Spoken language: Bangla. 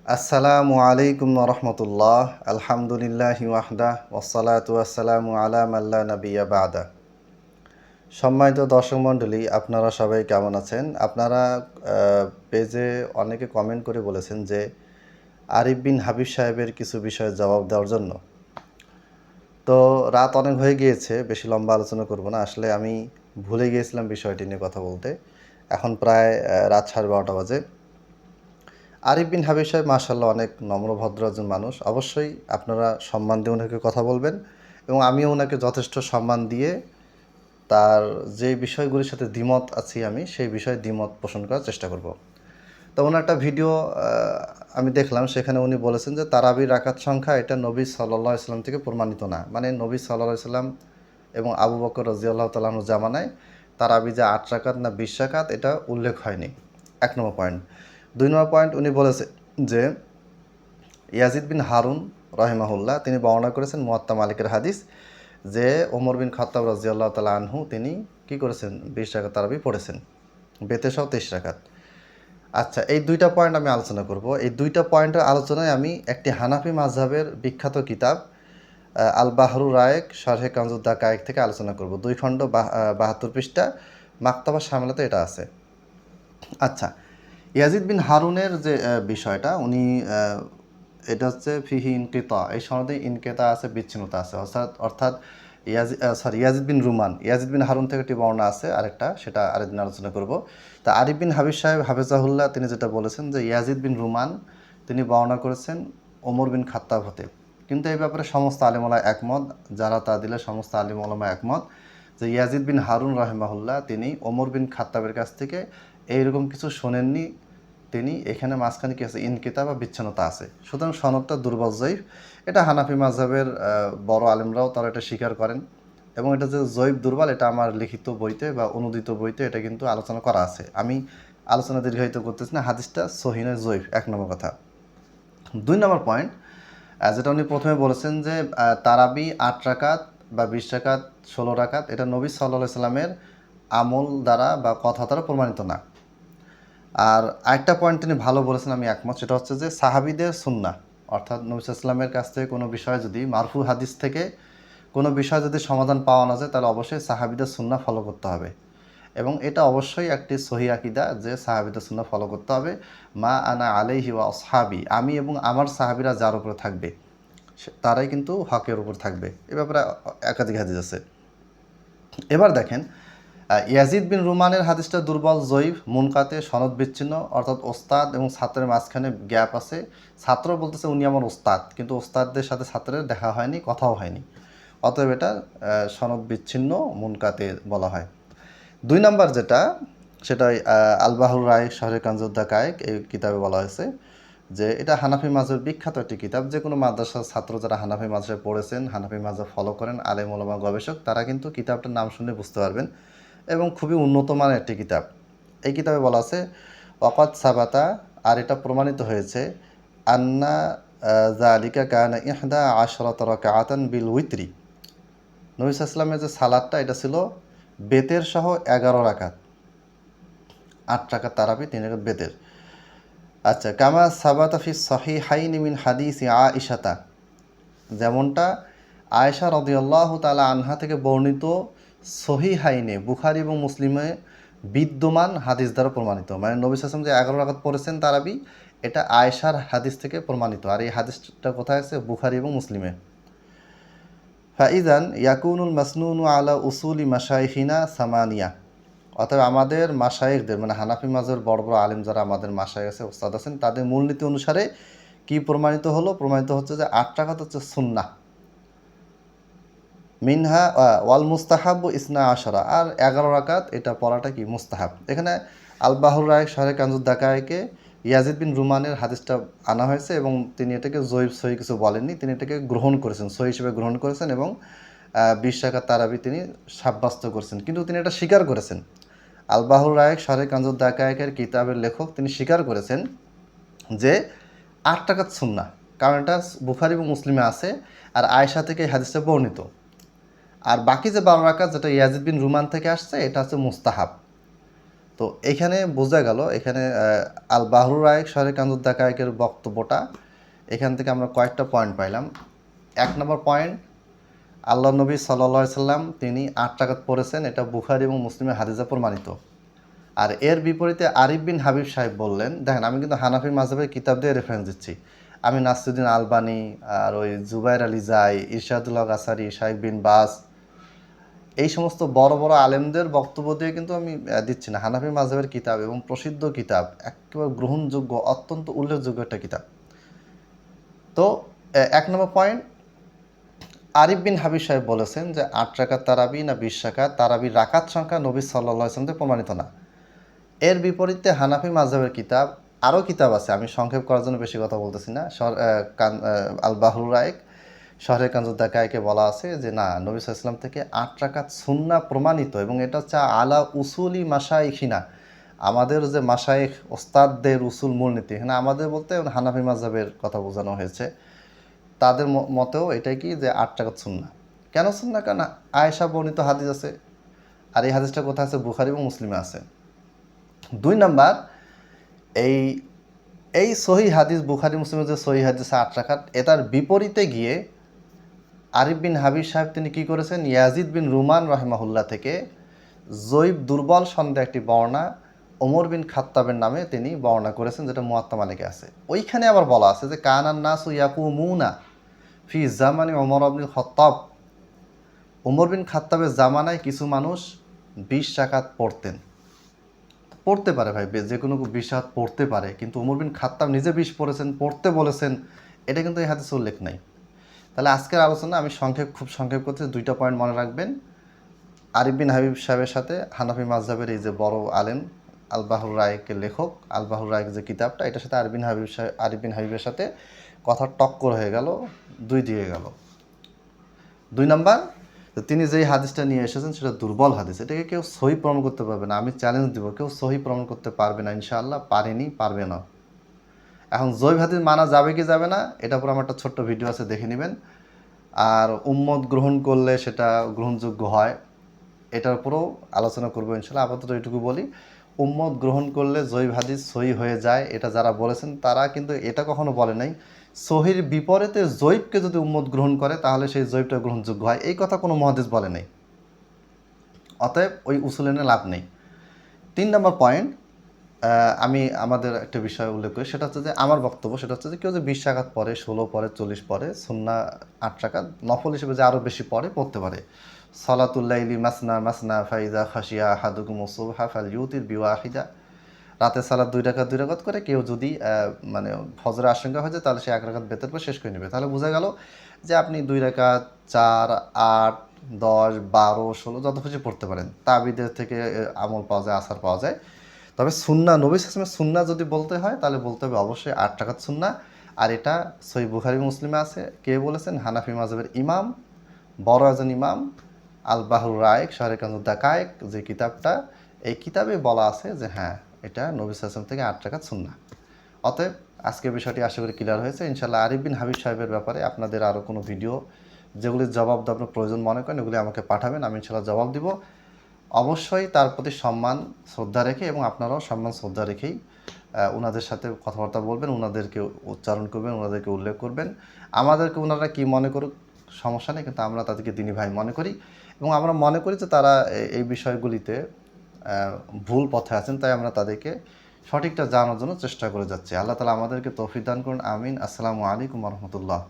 আসসালামু আলাইকুম রহমতুল্লাহ। আলহামদুলিল্লাহ ওয়াহদা ওয়াসসালাতু ওয়াসসালামু আলা মাল্লা নাবিয়্যা বাদা। সম্মানিত দর্শক মণ্ডলী, আপনারা সবাই কেমন আছেন? আপনারা পেজে অনেকে কমেন্ট করে বলেছেন যে আরিফ বিন হাবিব সাহেবের কিছু বিষয়ে জবাব দেওয়ার জন্য। তো রাত অনেক হয়ে গিয়েছে, বেশি লম্বা আলোচনা করব না। আসলে আমি ভুলে গিয়েছিলাম বিষয়টি নিয়ে কথা বলতে। এখন প্রায় রাত 12:30 বাজে। আরিফ বিন হাবিব সাহেব মাশাআল্লাহ অনেক নম্র ভদ্র একজন মানুষ। অবশ্যই আপনারা সম্মান দিয়ে ওনাকে কথা বলবেন এবং আমিও ওনাকে যথেষ্ট সম্মান দিয়ে তার যে বিষয়গুলির সাথে দ্বিমত আছি আমি সেই বিষয়ে দ্বিমত পোষণ করার চেষ্টা করব। তো ওনার একটা ভিডিও আমি দেখলাম, সেখানে উনি বলেছেন যে তারাবির রাকাত সংখ্যা এটা নবী সাল্লাল্লাহু আলাইহি সাল্লাম থেকে প্রমাণিত না। মানে নবী সাল্লাল্লাহু আলাইহি সাল্লাম এবং আবু বকর রাদিয়াল্লাহু তাআলা আনহুর জামানায় তারাবি যে 8 রাকাত না 20 রাকাত এটা উল্লেখ হয়নি। 1 নম্বর পয়েন্ট। 2 নম্বর পয়েন্ট, উনি বলেছে যে ইয়াজিদ বিন হারুন রহিমাহুল্লাহ তিনি বর্ণনা করেছেন মুয়াত্তা মালিকের হাদিস যে ওমর বিন খাত্তাব রাদিয়াল্লাহু তাআলা আনহু তিনি কি করেছেন 20 রাকাত তারাবি পড়েছেন, বেতে সহ 23 রাকাত। আচ্ছা, এই দুইটা পয়েন্ট আমি আলোচনা করব। এই দুইটা পয়েন্টের আলোচনায় আমি একটি হানাফি মাযহাবের বিখ্যাত কিতাব আল বাহরু রায়েক শারহে কানজুদ দাকায়েক থেকে আলোচনা করব। 2 খণ্ড 72 পৃষ্ঠা মাকতাবা শামিলাতে এটা আছে। আচ্ছা, ইয়াজিদ বিন হারুনের যে বিষয়টা উনি এটা হচ্ছে ফিহি ইনকিতা, এই সনদে ইনকিতা আছে, বিচ্ছিন্নতা আছে। অর্থাৎ Yazid bin Ruman, Yazid bin Harun থেকে একটি বর্ণনা আছে আরেকটা, সেটা আরেকদিন আলোচনা করব। তা আরিফ বিন হাবিব সাহেব হাফেজাহুল্লাহ তিনি যেটা বলেছেন যে ইয়াজিদ বিন রুমান তিনি বর্ণনা করেছেন ওমর বিন খাত্তাব হতে। কিন্তু এই ব্যাপারে সমস্ত আলিমুলামা একমত, যারা তা দিলে সমস্ত আলিমুলামা একমত যে ইয়াজিদ বিন হারুন রাহিমাহুল্লাহ তিনি ওমর বিন খাত্তাবের কাছ থেকে এইরকম কিছু শোনেননি। তিনি এখানে মাঝখানে কি আছে, ইনকিতা বা বিচ্ছিন্নতা আছে। সুতরাং সনদটা দুর্বল জয়ীফ। এটা হানাফি মাযহাবের বড় আলেমরাও তারা এটা স্বীকার করেন এবং এটা যে জয়ীফ দুর্বল এটা আমার লিখিত বইতে বা অনুদিত বইতে এটা কিন্তু আলোচনা করা আছে। আমি আলোচনা দীর্ঘায়িত করতেছি না, হাদিসটা সহিহ নয়, জয়ীফ। 1 নম্বর কথা। 2 নম্বর পয়েন্ট, যেটা উনি প্রথমে বলেছেন যে তারাবি 8 রাকাত বা 20 রাকাত 16 রাকাত এটা নবী সাল্লাল্লাহু আলাইহি সাল্লামের আমল দ্বারা বা কথা দ্বারা প্রমাণিত না। আর আরেকটা পয়েন্ট তিনি ভালো বলেছেন, আমি একমত, সেটা হচ্ছে যে সাহাবীদের সুন্নাহ, অর্থাৎ নবী সাল্লাল্লাহু আলাইহি ওয়াসাল্লামের কাছ থেকে কোনো বিষয় যদি মারফু হাদিস থেকে কোনো বিষয় যদি সমাধান পাওয়া না যায় তাহলে অবশ্যই সাহাবীদের সুন্নাহ ফলো করতে হবে এবং এটা অবশ্যই একটি সহিহ আকীদা যে সাহাবীদের সুন্নাহ ফলো করতে হবে। মা আনা আলাইহি ওয়া আসহাবি, আমি এবং আমার সাহাবীরা যার উপরে থাকবে তারাই কিন্তু হকের উপর থাকবে। এ ব্যাপারে একাধিক হাদিস আছে। এবার দেখেন, ইয়াজিদ বিন রুমানের হাদিসটা দুর্বল, জয়ীফ, মুনকাতে, সনদ বিচ্ছিন্ন, অর্থাৎ ওস্তাদ এবং ছাত্রের মাঝখানে গ্যাপ আছে। ছাত্র বলতেছে উনি আমার ওস্তাদ, কিন্তু ওস্তাদদের সাথে ছাত্রের দেখা হয়নি, কথাও হয়নি, অতএব এটা সনদ বিচ্ছিন্ন, মুনকাতে বলা হয়। 2 নাম্বার যেটা, সেটা আল বাহরুর রায় শহরে কানজুদ্দা কায়েক এই কিতাবে বলা হয়েছে যে এটা হানাফি মাযহাবের বিখ্যাত একটি কিতাব। যে কোনো মাদ্রাসার ছাত্র যারা হানাফি মাযহাবে পড়েছেন, হানাফি মাযহাব ফলো করেন, আলেম ওলামা গবেষক, তারা কিন্তু কিতাবটার নাম শুনে বুঝতে পারবেন এবং খুবই উন্নত মানের একটি কিতাব। এই কিতাবে বলা আছে ওয়াকাদ সাবাতা, আর এটা প্রমাণিত হয়েছে, আন্না যালিকা কানা ইহদা আশরাতা রাকাআতান বিল উইতরি, নবী সাল্লাল্লাহু আলাইহি ওয়াসাল্লামের যে সালাদটা এটা ছিল বেতের সহ 11 রাকাত, 8 রাকাত তারাবি, 3 রাকাত বেতের। আচ্ছা, কামা সাবাতা ফি সহিহাইনি মিন হাদিসি আয়েশাতা, যেমনটা আয়েশা রাদিয়াল্লাহু তাআলা আনহা থেকে বর্ণিত সহিহাইনে বুখারী এবং মুসলিমে বিদ্যমান হাদিস দ্বারা প্রমাণিত। মানে নবী সাল্লাল্লাহু আলাইহি ওয়াসাল্লাম যে 11 রাকাত পড়েছেন তারাবি, এটা আয়েশার হাদিস থেকে প্রমাণিত। আর এই হাদিসটা কোথায় আছে? বুখারী এবং মুসলিমে। ফাইজান ইয়াকুনুল মাসনুনু আলা উসুলি মাশাইখিনা সামানিয়া, অতএব আমাদের মাশায়েখদের মানে হানাফি মাযহাবের বড় বড় আলেম যারা আমাদের মাশায়েখ আছে, ওস্তাদ আছেন, তাদের মূলনীতি অনুসারে কি প্রমাণিত হলো? প্রমাণিত হচ্ছে যে 8 রাকাত হচ্ছে সুন্নাহ, মিনহা ওয়াল মুস্তাহাব্বু ইসনা আশারা, আর 11 রাকাত এটা পড়াটা কি মুস্তাহাব। এখানে আল বাহরুর রায় শহরে কানজুদ দাকায়েকে ইয়াজিদ বিন রুমানের হাদিসটা আনা হয়েছে এবং তিনি এটাকে জয়ীফ সহি কিছু বলেননি, তিনি এটাকে গ্রহণ করেছেন, সহি হিসেবে গ্রহণ করেছেন এবং 20 রাকাত তারাবি তিনি সাব্যস্ত করেছেন, কিন্তু তিনি এটা স্বীকার করেছেন। আল বাহরুর রায় শহরে কানজুদ দাকায়েকের কিতাবের লেখক তিনি স্বীকার করেছেন যে 8 রাকাত সুন্নাহ, কারণ এটা বুখারী এবং মুসলিমে আছে আর আয়েশা থেকে এই হাদিসটা বর্ণিত। আর বাকি যে 12 রাকাত যেটা ইয়াজিদ বিন রুমান থেকে আসছে এটা হচ্ছে মুস্তাহাব। তো এখানে বোঝা গেল, এখানে আল বাহরুর রায়েক শহরে কান্দুদ্দাকায়কের বক্তব্যটা এখান থেকে আমরা কয়েকটা পয়েন্ট পাইলাম। 1 নম্বর পয়েন্ট, আল্লাহ নবী সাল্লাল্লাহু আলাইহি সাল্লাম তিনি 8 রাকাত পড়েছেন, এটা বুখারী এবং মুসলিমের হাদিসে প্রমাণিত। আর এর বিপরীতে আরিফ বিন হাবিব সাহেব বললেন, দেখেন আমি কিন্তু হানাফি মাযহাবের কিতাব দিয়ে রেফারেন্স দিচ্ছি, আমি নাসিরুদ্দিন আলবানী আর ওই জুবাইর আলী জাই, ইরশাদুল্লাহ গাসারি, শাইখ বিন বাস, এই সমস্ত বড় বড় আলেমদের বক্তব্য দিয়ে কিন্তু আমি দিচ্ছি না, হানাফি মাযহাবের কিতাব এবং প্রসিদ্ধ কিতাব, একেবারে গ্রহণযোগ্য, অত্যন্ত উল্লেখযোগ্য একটা কিতাব। তো 1 নম্বর পয়েন্ট, আরিফ বিন হাবিব সাহেব বলেছেন যে 8 রাকাত তারাবি না 20 রাকাত তারাবির রাকাত সংখ্যা নবী সাল্লাল্লাহু আলাইহি ওয়াসাল্লাম প্রমাণিত না। এর বিপরীতে হানাফি মাযহাবের কিতাব, আরও কিতাব আছে, আমি সংক্ষেপ করার জন্য বেশি কথা বলতেছি না, আল বাহরুর রায়েক শহরে কান্দুদ্দাকায়কে বলা আছে যে না, নবী সাল্লাল্লাহু আলাইহি ওয়াসাল্লাম থেকে 8 রাকাত সুন্নাহ প্রমাণিত, এবং এটা হচ্ছে আলা উসুলি মাশাইখিনা, আমাদের যে মাশাইখ ওস্তাদদের উসুল মূলনীতি, এখানে আমাদের বলতে হানাফি মাযহাবের কথা বোঝানো হয়েছে, তাদের মতেও এটাই কি যে 8 রাকাত সুন্নাহ। কেন সুন্নাহ? কারণ আয়েশা বর্ণিত হাদিস আছে, আর এই হাদিসটা কোথায় আছে? বুখারী এবং মুসলিমে আছে। 2 নাম্বার, এই এই সহি হাদিস, বুখারী মুসলিমের যে সহি হাদিস 8 রাকাত, এটার বিপরীতে গিয়ে আরিফ বিন হাবিব সাহেব তিনি কী করেছেন? ইয়াজিদ বিন রুমান রাহিমাহুল্লাহ থেকে জয়ীব দুর্বল সন্দেহ একটি বর্ণনা ওমর বিন খাত্তাবের নামে তিনি বর্ণনা করেছেন, যেটা মুয়াত্তা মালিকে আছে। ওইখানে আবার বলা আছে যে কানান নাসু ইয়াকুমুনা ফি জামানি ওমর ইবনুল খাত্তাব, ওমর বিন খাত্তাবের জামানায় কিছু মানুষ 20 রাকাত পড়তে পারে ভাই, যে কোনো 20 রাকাত পড়তে পারে, কিন্তু ওমর বিন খাত্তাব নিজে 20 পড়েছেন, পড়তে বলেছেন, এটা কিন্তু এই হাদিসে উল্লেখ নাই। তাহলে আজকের আলোচনা আমি খুব সংক্ষেপ করতে 2টা পয়েন্ট মনে রাখবেন। আরিফ বিন হাবিব সাহেবের সাথে হানাফি মাযহাবের এই যে বড় আলেম আল বাহরুর রায়েকের লেখক, আল বাহরুর রায়েক যে কিতাবটা, এটার সাথে আরিফ বিন হাবিবের সাথে কথা টক্কর হয়ে গেল, 2 দিয়ে গেল। 2 নাম্বার, তিনি যেই হাদিসটা নিয়ে এসেছেন সেটা দুর্বল হাদিস, এটাকে কেউ সহি প্রমাণ করতে পারবে না। আমি চ্যালেঞ্জ দিব, কেউ সহি প্রমাণ করতে পারবে না ইনশাআল্লাহ, পারবে না। এখন জৈব হাদিস মানা যাবে কি যাবে না, এটার উপর আমার একটা ছোট্ট ভিডিও আছে, দেখে নেবেন। আর উম্মত গ্রহণ করলে সেটা গ্রহণযোগ্য হয়, এটার উপরেও আলোচনা করবো ইনশাআল্লাহ। আপাতত এটুকু বলি, উম্মত গ্রহণ করলে জৈব হাদিস সহি হয়ে যায়, এটা যারা বলেছেন তারা কিন্তু এটা কখনো বলে নাই সহির বিপরীতে জৈবকে যদি উম্মত গ্রহণ করে তাহলে সেই জৈবটা গ্রহণযোগ্য হয়, এই কথা কোনো মুহাদ্দিস বলে নাই। অতএব ওই উসুল এনে লাভ নেই। 3 নম্বর পয়েন্ট, আমি আমাদের একটা বিষয় উল্লেখ করি, সেটা হচ্ছে যে আমার বক্তব্য, সেটা হচ্ছে যে কেউ যে 20 রাকাত পড়ে, 16 পড়ে, 40 পড়ে, সুন্নাহ 8 রাকাত, নফল হিসেবে যে আরও বেশি পড়তে পারে। সলাতুল লাইলি মাসনা মাসনা ফাইজা খাশিয়া আহাদুকুম সুবহা ফালইউতির বিওয়াহিদা, রাতের সালাত 2 রাকাত 2 রাকাত করে কেউ যদি মানে ফজরের আশঙ্কা হয়ে যায় তাহলে সে 1 রাকাত বেতের পর শেষ করে নেবে। তাহলে বোঝা গেল যে আপনি 2 রাকাত, 4, 8, 10, 12, 16 যত খুশি পড়তে পারেন। তাবিদের থেকে আমল পাওয়া যায়, আসার পাওয়া যায়। তবে সুন্নাহ, নবী সাল্লাল্লাহু আলাইহি ওয়াসাল্লামের সুন্নাহ যদি বলতে হয় তাহলে বলতে হবে অবশ্যই 8 রাকাত সুন্নাহ। আর এটা সহিহ বুখারী মুসলিমে আছে। কে বলেছেন? হানাফি মাযহাবের ইমাম, বড় একজন ইমাম আল বাহরুর রায়েক শহরে কান্দুদ্দাকায়েক যে কিতাবটা, এই কিতাবে বলা আছে যে হ্যাঁ, এটা নবী সাল্লাল্লাহু আলাইহি ওয়াসাল্লাম থেকে 8 রাকাত সুন্নাহ। অতএব আজকের বিষয়টি আশা করি ক্লিয়ার হয়েছে। ইনশাআল্লাহ আরিফ বিন হাবিব সাহেবের ব্যাপারে আপনাদের আরও কোনো ভিডিও যেগুলির জবাব আপনার প্রয়োজন মনে করেন এগুলি আমাকে পাঠাবেন, আমি ইনশাআল্লাহ জবাব দিব। অবশ্যই তার প্রতি সম্মান শ্রদ্ধা রেখে, এবং আপনারাও সম্মান শ্রদ্ধা রেখেই ওনাদের সাথে কথাবার্তা বলবেন, ওনাদেরকে উচ্চারণ করবেন, ওনাদেরকে উল্লেখ করবেন। আমাদেরকে ওনারা কী মনে করুক সমস্যা নেই, কিন্তু আমরা তাদেরকে দিনী ভাই মনে করি, এবং আমরা মনে করি যে তারা এই বিষয়গুলিতে ভুল পথে আছেন, তাই আমরা তাদেরকে সঠিকটা জানার জন্য চেষ্টা করে যাচ্ছি। আল্লাহ তাআলা আমাদেরকে তৌফিক দান করুন, আমিন। আসসালামু আলাইকুম ওয়া রাহমাতুল্লাহ।